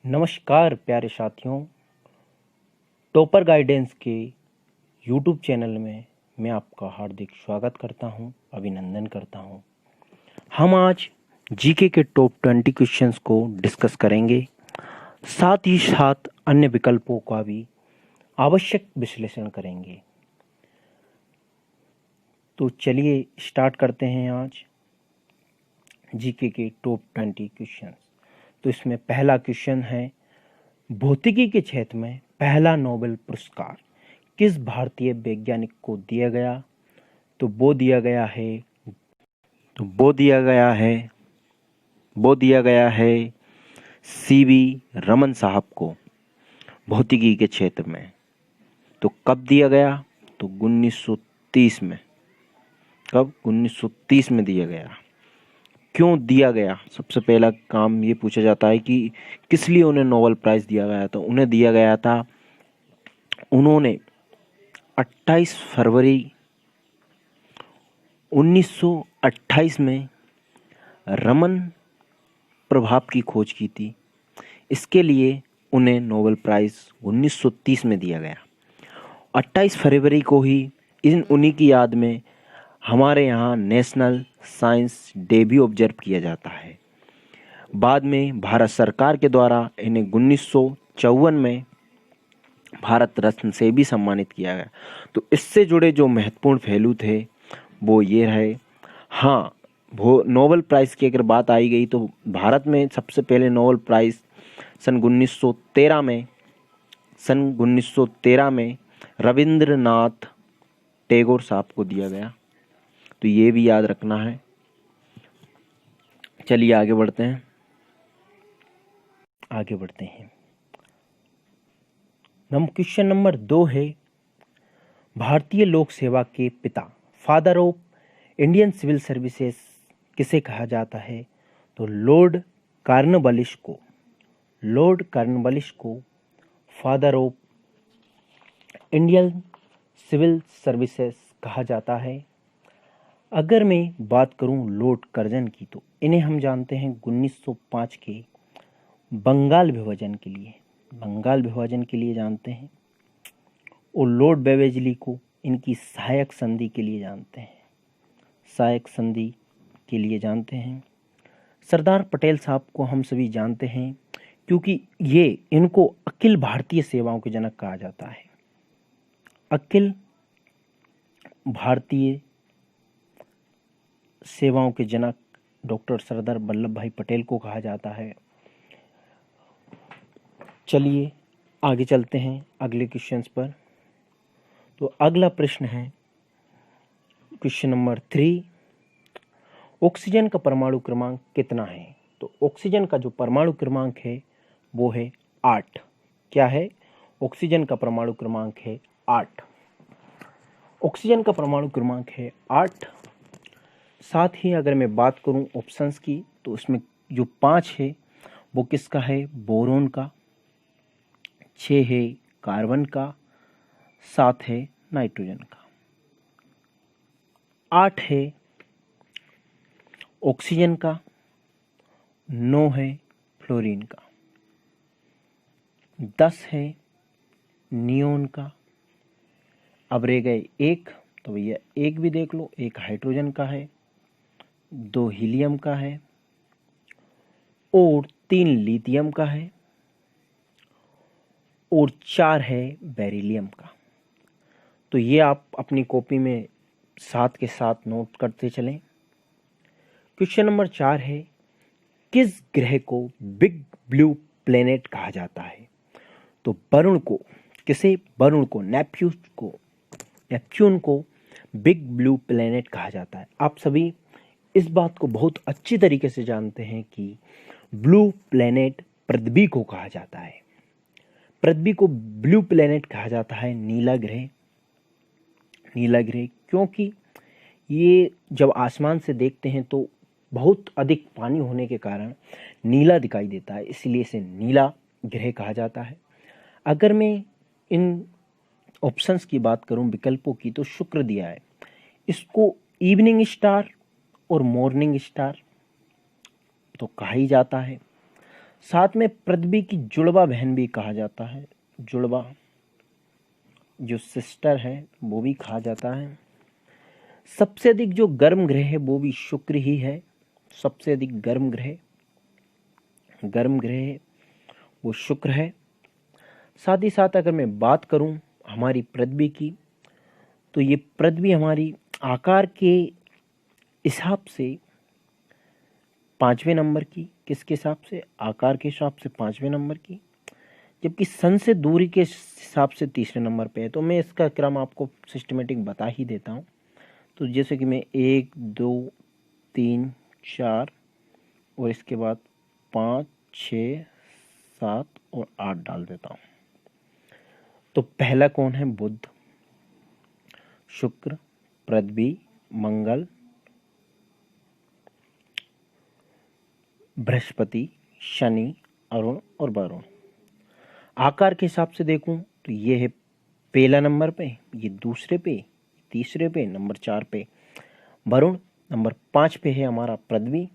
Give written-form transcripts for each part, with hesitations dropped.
नमस्कार प्यारे साथियों, टॉपर गाइडेंस के यूट्यूब चैनल में मैं आपका हार्दिक स्वागत करता हूं, अभिनंदन करता हूं। हम आज जीके के टॉप 20 क्वेश्चंस को डिस्कस करेंगे, साथ ही साथ अन्य विकल्पों का भी आवश्यक विश्लेषण करेंगे। तो चलिए स्टार्ट करते हैं आज जीके के टॉप 20 क्वेश्चंस। तो इसमें पहला क्वेश्चन है, भौतिकी के क्षेत्र में पहला नोबेल पुरस्कार किस भारतीय वैज्ञानिक को दिया गया? तो वो दिया गया है सीवी रमन साहब को भौतिकी के क्षेत्र में। तो कब दिया गया? तो 1930 में। कब? 1930 में दिया गया। क्यों दिया गया? सबसे पहला काम ये पूछा जाता है कि किस लिए उन्हें नोबेल प्राइज दिया गया। तो उन्हें दिया गया था, उन्होंने 28 फरवरी 1928 में रमन प्रभाव की खोज की थी। इसके लिए उन्हें नोबेल प्राइज 1930 में दिया गया। 28 फरवरी को ही उन्हीं की याद में हमारे यहाँ नेशनल साइंस डे भी ऑब्जर्व किया जाता है। बाद में भारत सरकार के द्वारा इन्हें 1954 में भारत रत्न से भी सम्मानित किया गया। तो इससे जुड़े जो महत्वपूर्ण पहलू थे वो ये रहे। हाँ, वो नोबेल प्राइज़ की अगर बात आई गई तो भारत में सबसे पहले नोबेल प्राइज़ सन 1913 में रविंद्रनाथ टैगोर साहब को दिया गया। तो ये भी याद रखना है। चलिए आगे बढ़ते हैं। क्वेश्चन नंबर 2 है, भारतीय लोक सेवा के पिता, father of Indian civil services किसे कहा जाता है? तो लॉर्ड कॉर्नवालिस को father of Indian civil services कहा जाता है। अगर मैं बात करूं लॉर्ड कर्जन की, तो इन्हें हम जानते हैं 1905 के बंगाल विभाजन के लिए जानते हैं, और लॉर्ड बेवेजली को इनकी सहायक संधि के लिए जानते हैं। सरदार पटेल साहब को हम सभी जानते हैं क्योंकि इनको अखिल भारतीय सेवाओं के जनक कहा जाता है। अखिल भारतीय सेवाओं के जनक डॉक्टर सरदार वल्लभ भाई पटेल को कहा जाता है। चलिए आगे चलते हैं अगले क्वेश्चंस पर। तो अगला प्रश्न है क्वेश्चन नंबर 3, ऑक्सीजन का परमाणु क्रमांक कितना है? तो ऑक्सीजन का जो परमाणु क्रमांक है वो है 8। क्या है? ऑक्सीजन का परमाणु क्रमांक है 8। ऑक्सीजन का परमाणु क्रमांक है 8। साथ ही अगर मैं बात करूं ऑप्शंस की, तो उसमें जो 5 है वो किसका है? बोरोन का। 6 है कार्बन का। 7 है नाइट्रोजन का। 8 है ऑक्सीजन का। 9 है फ्लोरीन का। 10 है नियोन का। अब रह गए 1, तो भैया 1 भी देख लो। 1 हाइड्रोजन का है, 2 हीलियम का है, और 3 लिथियम का है, और 4 है बेरिलियम का। तो ये आप अपनी कॉपी में साथ के साथ नोट करते चलें। क्वेश्चन नंबर 4 है, किस ग्रह को बिग ब्लू प्लेनेट कहा जाता है? तो वरुण को नेपच्यून को बिग ब्लू प्लेनेट कहा जाता है। आप सभी इस बात को बहुत अच्छी तरीके से जानते हैं कि ब्लू प्लेनेट पृथ्वी को कहा जाता है। पृथ्वी को ब्लू प्लेनेट कहा जाता है, नीला ग्रह, क्योंकि ये जब आसमान से देखते हैं तो बहुत अधिक पानी होने के कारण नीला दिखाई देता है, इसलिए इसे नीला ग्रह कहा जाता है। अगर मैं इन ऑप्शंस की बात करूं, विकल्पों की, तो शुक्र दिया है। इसको इवनिंग स्टार और मॉर्निंग स्टार तो कहा ही जाता है। साथ में पृथ्वी की जुड़वा बहन भी कहा जाता है, जुड़वा जो सिस्टर है वो भी कहा जाता है। सबसे अधिक जो गर्म ग्रह है वो भी शुक्र ही है, सबसे अधिक गर्म ग्रह वो शुक्र है। साथ ही साथ अगर मैं बात करूं हमारी पृथ्वी की, तो ये पृथ्वी हमारी आकार के हिसाब से 5वें नंबर की, किसके हिसाब से, आकार के हिसाब से 5वें नंबर की, जबकि सन से दूरी के हिसाब से 3रे नंबर पे है। तो मैं इसका क्रम आपको सिस्टमेटिक बता ही देता हूँ। तो जैसे कि मैं 1 2 3 4 और इसके बाद 5 6 7 और 8 डाल देता हूँ। तो पहला कौन है, बुध, शुक्र, पृथ्वी, मंगल, बृहस्पति, शनि, अरुण और वरुण। आकार के हिसाब से देखूं तो ये है पहला नंबर पे, ये दूसरे पे, तीसरे पे, नंबर 4 पे वरुण, नंबर 5 पे है हमारा पृथ्वी,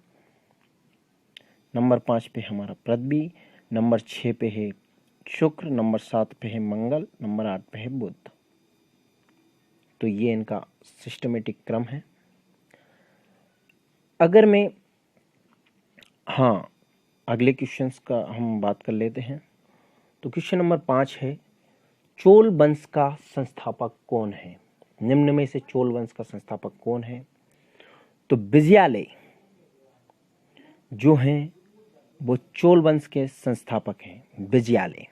नंबर 5 पे हमारा पृथ्वी, नंबर 6 पे है शुक्र, नंबर 7 पे है मंगल, नंबर 8 पे है बुध। तो ये इनका सिस्टमेटिक क्रम है। अगर मैं अगले क्वेश्चंस का हम बात कर लेते हैं। तो क्वेश्चन नंबर 5 है, चोल वंश का संस्थापक कौन है? निम्न में से चोल वंश का संस्थापक कौन है? तो विजयालय जो हैं वो चोल वंश के संस्थापक हैं, विजयालय।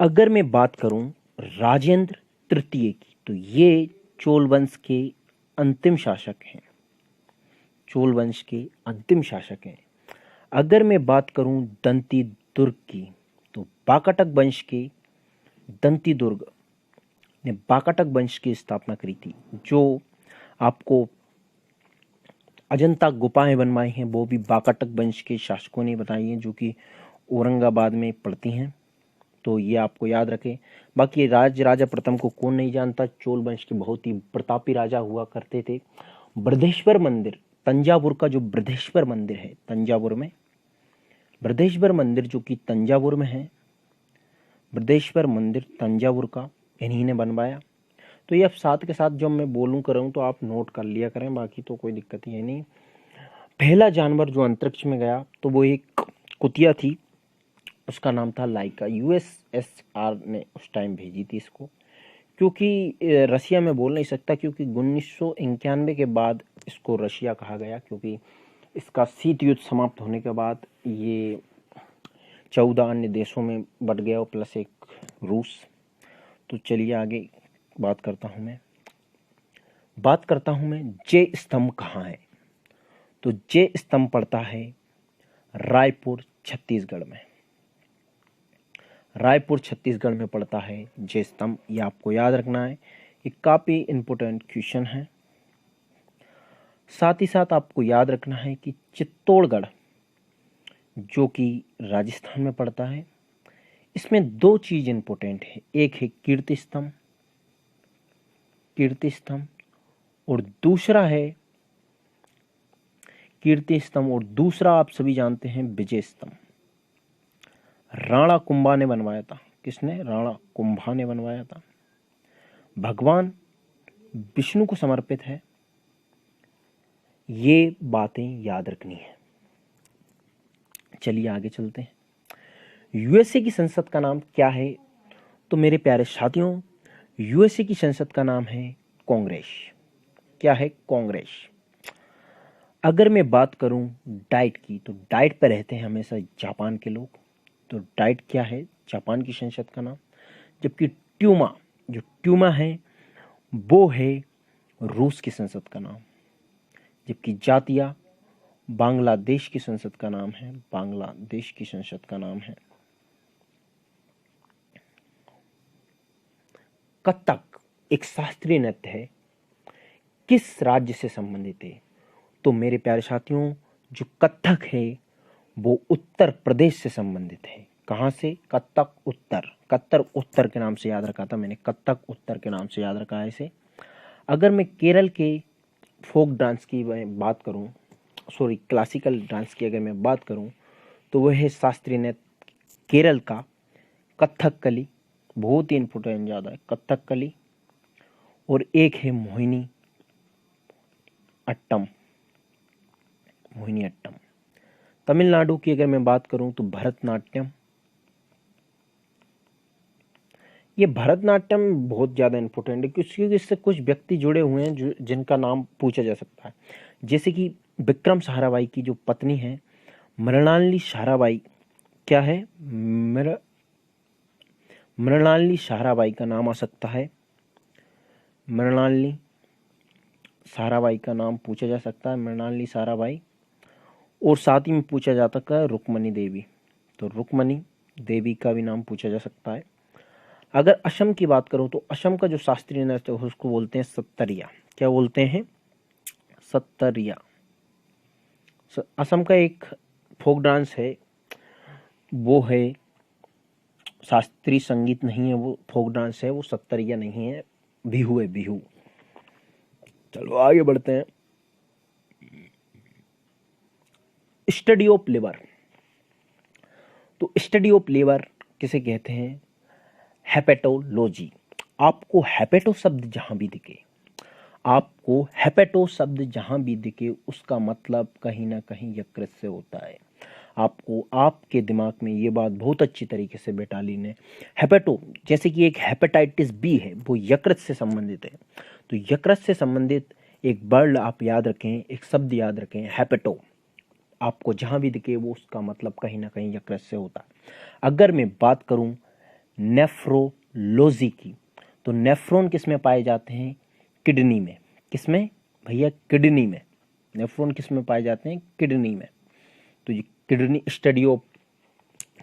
अगर मैं बात करूं राजेंद्र तृतीय की, तो ये चोल वंश के अंतिम शासक हैं, चोल वंश के अंतिम शासक हैं। अगर मैं बात करूं दंती दुर्ग की, तो वाकाटक वंश के दंती दुर्ग ने वाकाटक वंश की स्थापना करी थी। जो आपको अजंता गुफाएं बनवाई हैं वो भी वाकाटक वंश के शासकों ने बताई हैं, जो कि औरंगाबाद में पड़ती हैं। तो ये आपको याद रखें। बाकी राजा प्रथम को कौन नहीं जानता, चोल वंश के बहुत ही प्रतापी राजा हुआ करते थे। बृहदेश्वर मंदिर, तंजावुर का जो बृहदेश्वर मंदिर है, तंजावुर में बृहदेश्वर मंदिर जो कि तंजावुर में है, बृहदेश्वर मंदिर तंजावुर का इन्हीं ने बनवाया। तो ये अब साथ के साथ जब मैं बोलूं कर रहा हूं तो आप नोट कर लिया करें, बाकी तो कोई दिक्कत ही है नहीं। पहला जानवर जो अंतरिक्ष में गया तो वो एक कुतिया थी, उसका नाम था लाइका। यूएसएसआर ने उस टाइम भेजी थी इसको, क्योंकि रशिया में बोल नहीं सकता, क्योंकि 1991 के बाद इसको रशिया कहा गया, क्योंकि इसका शीत युद्ध समाप्त होने के बाद ये 14 अन्य देशों में बट गया और प्लस एक रूस। तो चलिए आगे बात करता हूं मैं जे स्तंभ कहाँ है। तो जे स्तंभ पड़ता है रायपुर छत्तीसगढ़ में, रायपुर छत्तीसगढ़ में पड़ता है जे स्तंभ। ये आपको याद रखना है, ये काफ़ी इम्पोर्टेंट क्वेश्चन है। साथ ही साथ आपको याद रखना है कि चित्तौड़गढ़ जो कि राजस्थान में पड़ता है, इसमें 2 चीज़ इम्पोर्टेंट है, एक है कीर्ति स्तंभ और दूसरा आप सभी जानते हैं विजय स्तंभ। राणा कुंभा ने बनवाया था। किसने? राणा कुंभा ने बनवाया था। भगवान विष्णु को समर्पित है। ये बातें याद रखनी है। चलिए आगे चलते हैं। यूएसए की संसद का नाम क्या है? तो मेरे प्यारे साथियों, यूएसए की संसद का नाम है कांग्रेस। क्या है? कांग्रेस। अगर मैं बात करूं डाइट की, तो डाइट पर रहते हैं हमेशा जापान के लोग। तो डाइट क्या है? जापान की संसद का नाम। जबकि ट्यूमा है वो है रूस की संसद का नाम। जबकि जातिया बांग्लादेश की संसद का नाम है, बांग्लादेश की संसद का नाम है। कथक एक शास्त्रीय नृत्य है, किस राज्य से संबंधित है? तो मेरे प्यारे साथियों, जो कथक है वो उत्तर प्रदेश से संबंधित है। कहाँ से? कथक उत्तर के नाम से याद रखा था मैंने, कथक उत्तर के नाम से याद रखा है इसे। अगर मैं केरल के फोक डांस की बात करूं, क्लासिकल डांस की अगर मैं बात करूं, तो वह है शास्त्रीय नृत्य केरल का कथकली, बहुत ही इंपॉर्टेंट ज़्यादा है कथकली, और एक है मोहिनी अट्टम। मोहिनी अट्टम। तमिलनाडु की अगर मैं बात करूं तो भरतनाट्यम। ये भरतनाट्यम बहुत ज़्यादा इंपॉर्टेंट है क्योंकि इससे कुछ व्यक्ति जुड़े हुए हैं जो जिनका नाम पूछा जा सकता है, जैसे कि विक्रम साराभाई की जो पत्नी है मृणालिनी साराभाई, क्या है मृणालिनी साराभाई का नाम आ सकता है, मृणालिनी साराभाई का नाम पूछा जा सकता है, मृणालिनी साराभाई। और साथ ही में पूछा जा सकता है रुक्मणी देवी, तो रुक्मणी देवी का भी नाम पूछा जा सकता है। अगर असम की बात करूं तो असम का जो शास्त्रीय नृत्य है उसको बोलते हैं सत्तरिया। क्या बोलते हैं? सत्तरिया। असम का एक फोक डांस है, वो है शास्त्रीय संगीत नहीं है, वो फोक डांस है, वो सत्तरिया नहीं है, बिहू है, बिहू। चलो आगे बढ़ते हैं। Study of liver. तो स्टडी ऑफ लिवर किसे कहते हैं? हेपेटोलॉजी। आपको हेपेटो शब्द जहां भी दिखे, आपको हेपेटो शब्द जहां भी दिखे उसका मतलब कहीं ना कहीं यकृत से होता है। आपको आपके दिमाग में ये बात बहुत अच्छी तरीके से बैठा ली है। हेपेटो जैसे कि एक हेपेटाइटिस बी है, वो यकृत से संबंधित है, तो यकृत से संबंधित एक वर्ड आप याद रखें, एक शब्द याद रखें, हेपेटो। आपको जहां भी दिखे वो उसका मतलब कहीं ना कहीं यकृत से होता है। अगर मैं बात करूं नेफ्रोलॉजी की, तो नेफ्रॉन किस में पाए जाते हैं? किडनी में। किस में भैया? किडनी में। नेफ्रॉन किस में पाए जाते हैं? किडनी में। तो ये किडनी, स्टडी ऑफ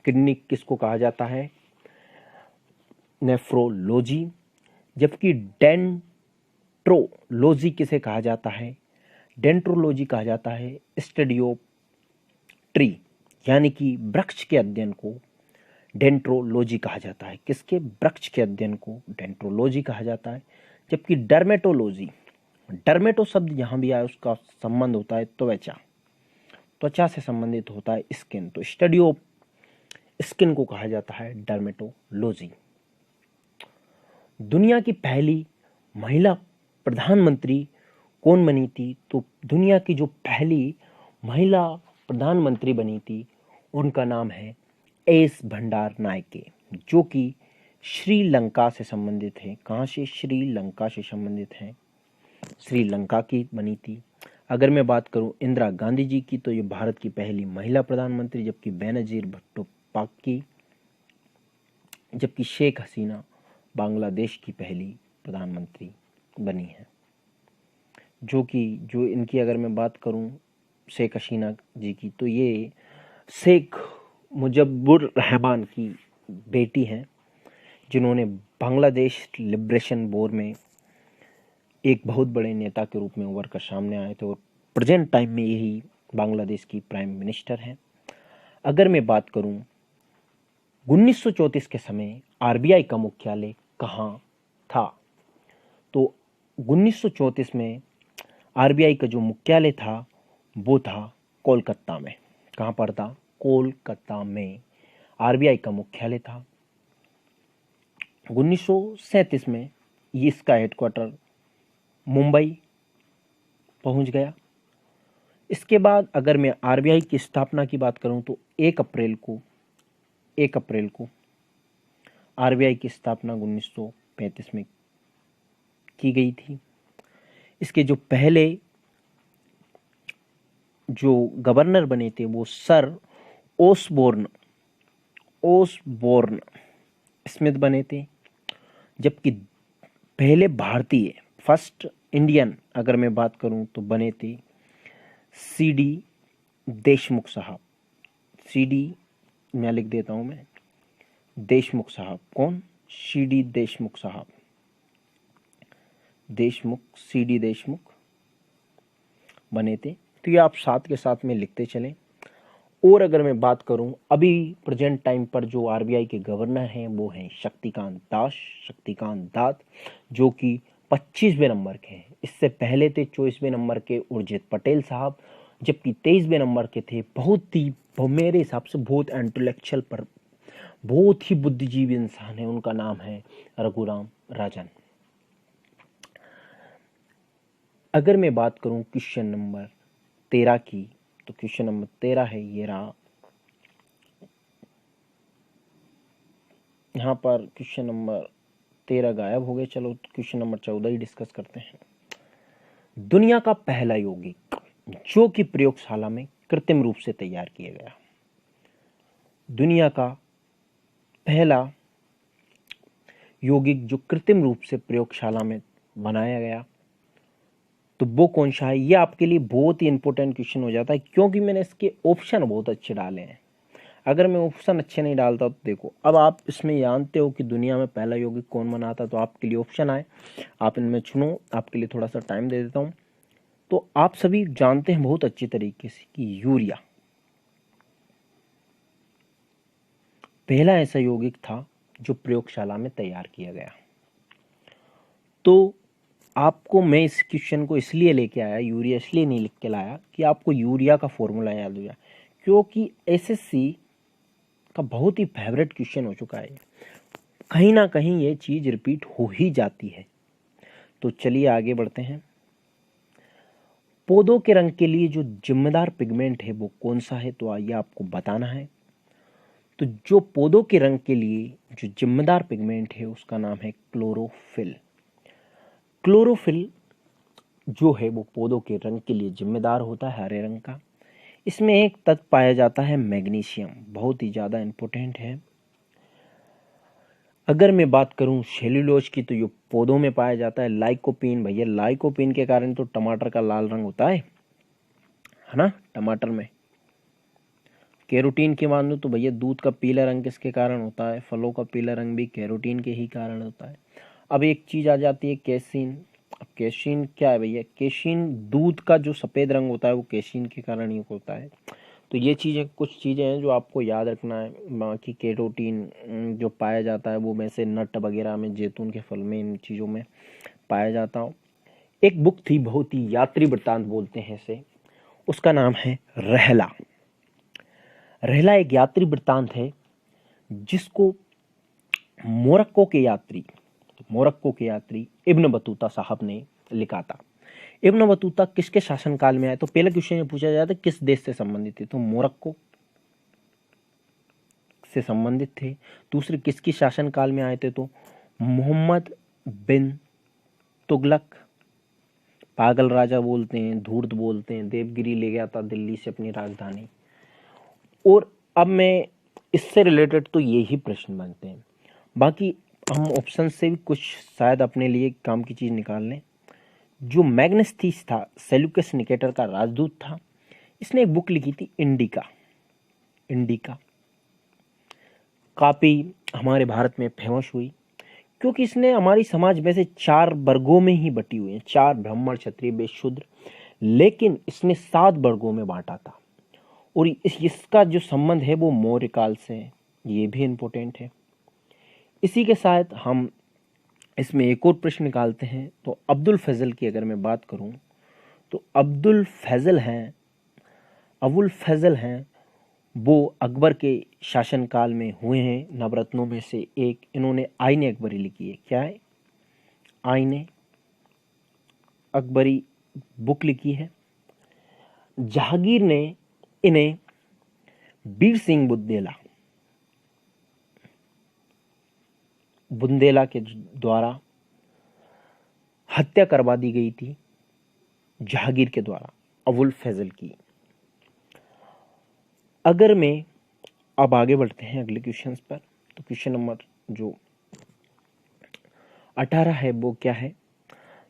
किडनी किसको कहा जाता है? नेफ्रोलॉजी। जबकि डेंट्रोलॉजी किसे कहा जाता है? डेंट्रोलॉजी कहा जाता है स्टडी ऑफ ट्री, यानी कि वृक्ष के अध्ययन को डेंट्रोलॉजी कहा जाता है। किसके? वृक्ष के अध्ययन को डेंट्रोलॉजी कहा जाता है। जबकि डर्मेटोलॉजी, डर्मेटो शब्द जहां भी आए उसका संबंध होता है त्वचा, त्वचा से संबंधित होता है स्किन, तो स्टडी ऑफ स्किन को कहा जाता है डर्मेटोलॉजी। दुनिया की पहली महिला प्रधानमंत्री कौन बनी थी? तो दुनिया की जो पहली महिला प्रधानमंत्री बनी थी उनका नाम है एस भंडार नायके, जो कि श्रीलंका से संबंधित है। कहाँ से? श्रीलंका से संबंधित है, श्रीलंका की बनी थी। अगर मैं बात करूं इंदिरा गांधी जी की, तो ये भारत की पहली महिला प्रधानमंत्री, जबकि बेनजीर भुट्टो पाक की, जबकि शेख हसीना बांग्लादेश की पहली प्रधानमंत्री बनी है। जो इनकी अगर मैं बात करूं शेख हसीना जी की, तो ये शेख मुजब्बुर रहमान की बेटी हैं, जिन्होंने बांग्लादेश लिबरेशन वॉर में एक बहुत बड़े नेता के रूप में उभर कर सामने आए थे और प्रेजेंट टाइम में यही बांग्लादेश की प्राइम मिनिस्टर हैं। अगर मैं बात करूं 1934 के समय आरबीआई का मुख्यालय कहाँ था? तो 1934 में आरबीआई का जो मुख्यालय था वो था कोलकाता में। कहाँ पर था? कोलकाता में आरबीआई का मुख्यालय था। 1937 में ये इसका हेडक्वार्टर मुंबई पहुंच गया। इसके बाद अगर मैं आरबीआई की स्थापना की बात करूं तो 1 अप्रैल को आरबीआई की स्थापना 1935 में की गई थी। इसके जो पहले जो गवर्नर बने थे वो सर ओसबोर्न स्मिथ बने थे, जबकि पहले भारतीय फर्स्ट इंडियन अगर मैं बात करूं तो बने थे सीडी देशमुख साहब। सीडी मैं लिख देता हूं, मैं देशमुख साहब। कौन? सीडी देशमुख साहब, सीडी देशमुख बने थे। तो ये आप साथ के साथ में लिखते चलें। और अगर मैं बात करूं अभी प्रेजेंट टाइम पर जो आरबीआई के गवर्नर हैं वो हैं शक्तिकांत दास, जो कि 25वें नंबर के हैं। इससे पहले थे 24वें नंबर के उर्जित पटेल साहब, जबकि 23वें नंबर के थे बहुत ही, मेरे हिसाब से बहुत इंटेलेक्चुअल पर बहुत ही बुद्धिजीवी इंसान है, उनका नाम है रघुराम राजन। अगर मैं बात करूं क्वेश्चन नंबर 13 की, तो क्वेश्चन नंबर 13 है, ये रहा। यहाँ पर क्वेश्चन नंबर 13 गायब हो गए। चलो क्वेश्चन नंबर 14 ही डिस्कस करते हैं। दुनिया का पहला यौगिक जो कि प्रयोगशाला में कृत्रिम रूप से तैयार किया गया। दुनिया का पहला यौगिक जो कृत्रिम रूप से प्रयोगशाला में बनाया गया, तो वो कौन सा है? ये आपके लिए बहुत ही इंपॉर्टेंट क्वेश्चन हो जाता है, क्योंकि मैंने इसके ऑप्शन बहुत अच्छे डाले हैं। अगर मैं ऑप्शन अच्छे नहीं डालता तो देखो, अब आप इसमें जानते हो कि दुनिया में पहला यौगिक कौन बनाता, तो आपके लिए ऑप्शन आए, आप इनमें चुनो। आपके लिए थोड़ा सा टाइम दे देता हूँ। तो आप सभी जानते हैं बहुत अच्छी तरीके से कि यूरिया पहला ऐसा यौगिक था जो प्रयोगशाला में तैयार किया गया। तो आपको मैं इस क्वेश्चन को इसलिए लेके आया, यूरिया इसलिए नहीं लिख के लाया कि आपको यूरिया का फॉर्मूला याद हो जाए, क्योंकि एसएससी का बहुत ही फेवरेट क्वेश्चन हो चुका है। कहीं ना कहीं ये चीज रिपीट हो ही जाती है। तो चलिए आगे बढ़ते हैं। पौधों के रंग के लिए जो जिम्मेदार पिगमेंट है वो कौन सा है, तो आइए आपको बताना है। तो जो पौधों के रंग के लिए जो जिम्मेदार पिगमेंट है उसका नाम है क्लोरोफिल। क्लोरोफिल जो है वो पौधों के रंग के लिए जिम्मेदार होता है, हरे रंग का। इसमें एक तत्व पाया जाता है मैग्नीशियम, बहुत ही ज़्यादा इम्पोर्टेंट है। अगर मैं बात करूं सेल्यूलोज की, तो ये पौधों में पाया जाता है। लाइकोपीन, भैया लाइकोपीन के कारण तो टमाटर का लाल रंग होता है ना। टमाटर में कैरोटीन की मान लो तो भैया दूध का पीला रंग किसके कारण होता है? फलों का पीला रंग भी कैरोटीन के ही कारण होता है। अब एक चीज आ जाती है कैसीन। अब कैसीन क्या है भैया? कैसीन दूध का जो सफेद रंग होता है वो कैसीन के कारण ही होता है। तो ये चीज़ें कुछ चीज़ें हैं जो आपको याद रखना है। बाकी कैरोटीन जो पाया जाता है वो वैसे नट वगैरह में, जैतून के फल में, इन चीज़ों में पाया जाता हो। एक बुक थी, बहुत ही यात्री वृत्तांत बोलते हैं इसे, उसका नाम है रहला। रहला एक यात्री वृत्तांत है जिसको मोरक्को के यात्री इब्न बतूता साहब ने लिखा था। इब्न बतूता किसके शासनकाल में आए? तो पहला क्वेश्चन ये पूछा जाता है किस देश से संबंधित थे, तो मोरक्को से संबंधित थे। दूसरे किसकी शासनकाल में आए थे? तो मोहम्मद बिन तुगलक, पागल राजा बोलते हैं, धूर्त बोलते हैं, देवगिरी ले गया था दिल्ली से अपनी राजधानी। और अब मैं इससे रिलेटेड तो यही प्रश्न बनते हैं। बाकी हम ऑप्शन से भी कुछ शायद अपने लिए काम की चीज निकाल लें। जो मैग्नेस्थीस था, सेल्यूकस निकेटर का राजदूत था, इसने एक बुक लिखी थी इंडिका। काफी हमारे भारत में फेमस हुई क्योंकि इसने हमारी समाज वैसे 4 वर्गों में ही बटी हुई है, 4 ब्राह्मण, क्षत्रिय, वैश्य, शूद्र, लेकिन इसने 7 वर्गों में बांटा था। और इसका जो संबंध है वो मौर्य काल से है, ये भी इम्पोर्टेंट है। इसी के साथ हम इसमें एक और प्रश्न निकालते हैं। तो अब्दुल फजल की अगर मैं बात करूं, तो अब्दुल फजल हैं, वो अकबर के शासनकाल में हुए हैं। नवरत्नों में से एक इन्होंने आईने अकबरी लिखी है। क्या है? आईने अकबरी बुक लिखी है। जहांगीर ने इन्हें वीर सिंह बुंदेला के द्वारा हत्या करवा दी गई थी, जहांगीर के द्वारा अबुल फजल की। अगर मैं अब आगे बढ़ते हैं अगले क्वेश्चंस पर, तो क्वेश्चन नंबर जो 18 है वो क्या है?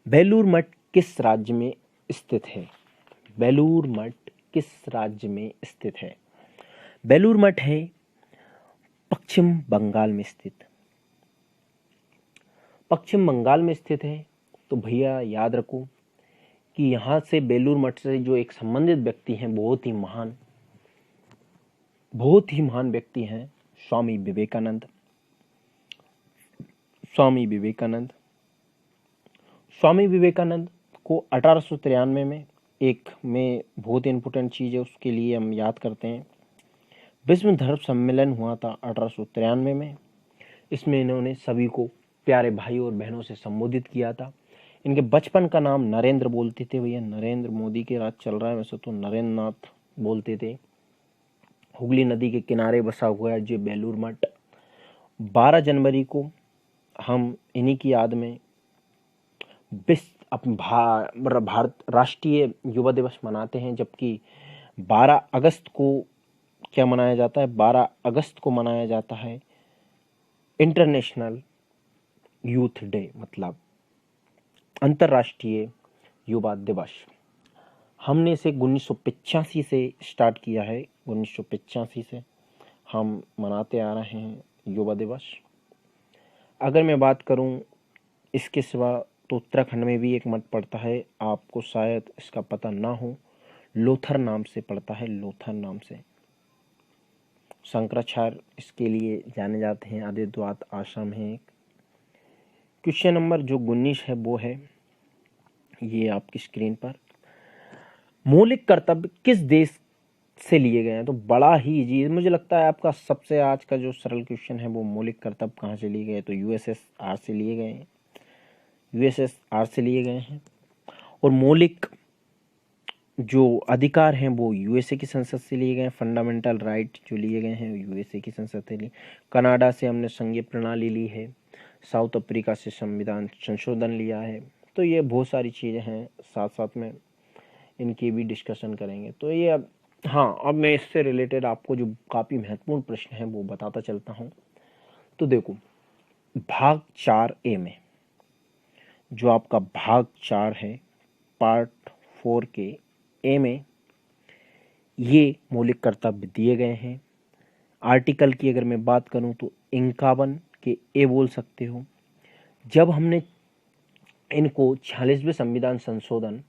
बेलूर मठ किस राज्य में स्थित है? बेलूर मठ किस राज्य में स्थित है? बेलूर मठ है पश्चिम बंगाल में स्थित। पश्चिम बंगाल में स्थित है। तो भैया याद रखो कि यहाँ से बेलूर मठ से जो एक संबंधित व्यक्ति हैं, बहुत ही महान व्यक्ति हैं, स्वामी विवेकानंद। स्वामी विवेकानंद को 1893 में एक में बहुत इम्पोर्टेंट चीज़ है, उसके लिए हम याद करते हैं। विश्व धर्म सम्मेलन हुआ था 1893 में। इसमें इन्होंने सभी को प्यारे भाई और बहनों से संबोधित किया था। इनके बचपन का नाम नरेंद्र बोलते थे भैया, नरेंद्र मोदी के राज चल रहा है वैसे तो नरेंद्र नाथ बोलते थे। हुगली नदी के किनारे बसा हुआ है जो बेलूर मठ। 12 जनवरी को हम इन्हीं की याद में भारत राष्ट्रीय युवा दिवस मनाते हैं, जबकि 12 अगस्त को क्या मनाया जाता है? 12 अगस्त को मनाया जाता है इंटरनेशनल यूथ डे, मतलब अंतर्राष्ट्रीय युवा दिवस। हमने इसे 1985 से स्टार्ट किया है। 1985 से हम मनाते आ रहे हैं युवा दिवस। अगर मैं बात करूं इसके सिवा तो उत्तराखंड में भी एक मठ पड़ता है, आपको शायद इसका पता ना हो, लोथर नाम से पड़ता है, लोथर नाम से। शंकराचार्य इसके लिए जाने जाते हैं, अद्वैत आश्रम है एक। क्वेश्चन नंबर जो 19 है वो है ये आपकी स्क्रीन पर। मौलिक कर्तव्य किस देश से लिए गए हैं? तो बड़ा ही जी, मुझे लगता है आपका सबसे आज का जो सरल क्वेश्चन है वो मौलिक कर्तव्य कहाँ से लिए गए? तो यूएसएसआर से लिए गए हैं, यूएसएसआर से लिए गए हैं। और मौलिक जो अधिकार हैं वो यूएसए की संसद से लिए गए हैं। फंडामेंटल राइट जो लिए गए हैं यूएसए की संसद से लिए। कनाडा से हमने संघीय प्रणाली ली है। साउथ अफ्रीका से संविधान संशोधन लिया है। तो ये बहुत सारी चीज़ें हैं, साथ साथ में इनकी भी डिस्कशन करेंगे। तो ये अब मैं इससे रिलेटेड आपको जो काफ़ी महत्वपूर्ण प्रश्न है वो बताता चलता हूँ। तो देखो, भाग 4A में जो आपका भाग 4 है, पार्ट 4 के ए में ये मौलिक कर्तव्य दिए गए हैं। आर्टिकल की अगर मैं बात करूं तो 51 के ए बोल सकते हो। जब हमने इनको 46वें संविधान संशोधन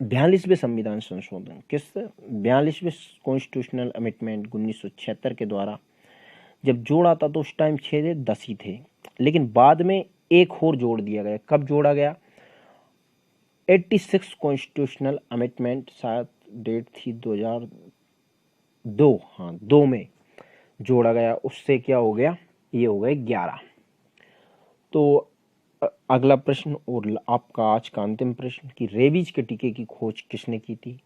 42वें संविधान संशोधन किस 42वें कॉन्स्टिट्यूशनल अमेंडमेंट 1976 के द्वारा जब जोड़ा था तो उस टाइम 6 थे, 10 ही थे, लेकिन बाद में एक और जोड़ दिया गया। कब जोड़ा गया? 86 कॉन्स्टिट्यूशनल अमेंडमेंट, शायद डेट थी 2002, हाँ 2 में जोड़ा गया। उससे क्या हो गया? ये हो गए 11। तो अगला प्रश्न और आपका आज का अंतिम प्रश्न कि रेबीज के टीके की खोज किसने की थी?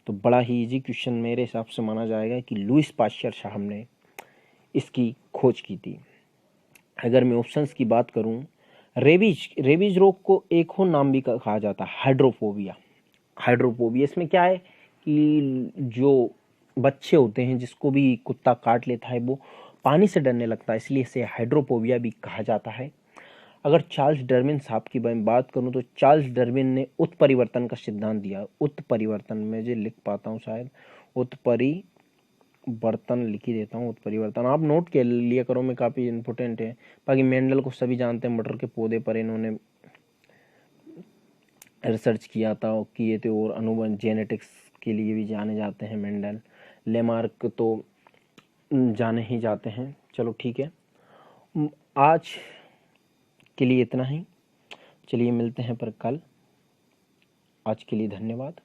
तो बड़ा ही इजी क्वेश्चन मेरे हिसाब से माना जाएगा कि लुईस पाश्चर साहब ने इसकी खोज की थी। अगर मैं ऑप्शंस की बात करूं, रेबीज रोग को एक और नाम भी कहा जाता है, हाइड्रोफोबिया। हाइड्रोफोबिया इसमें क्या है कि जो बच्चे होते हैं जिसको भी कुत्ता काट लेता है वो पानी से डरने लगता है, इसलिए इसे हाइड्रोफोबिया भी कहा जाता है। अगर चार्ल्स डार्विन साहब की मैं बात करूं तो चार्ल्स डार्विन ने उत्परिवर्तन का सिद्धांत दिया। उत्परिवर्तन में जो लिख पाता हूं शायद, उत्परिवर्तन लिख ही देता हूँ, उत्परिवर्तन आप नोट के लिया करो, में काफ़ी इंपॉर्टेंट है। बाकी मेंडल को सभी जानते हैं, मटर के पौधे पर इन्होंने रिसर्च किए थे और अनुबंध जेनेटिक्स के लिए भी जाने जाते हैं मेंडल। लेमार्क तो जाने ही जाते हैं। चलो ठीक है, आज के लिए इतना ही। चलिए मिलते हैं पर कल। आज के लिए धन्यवाद।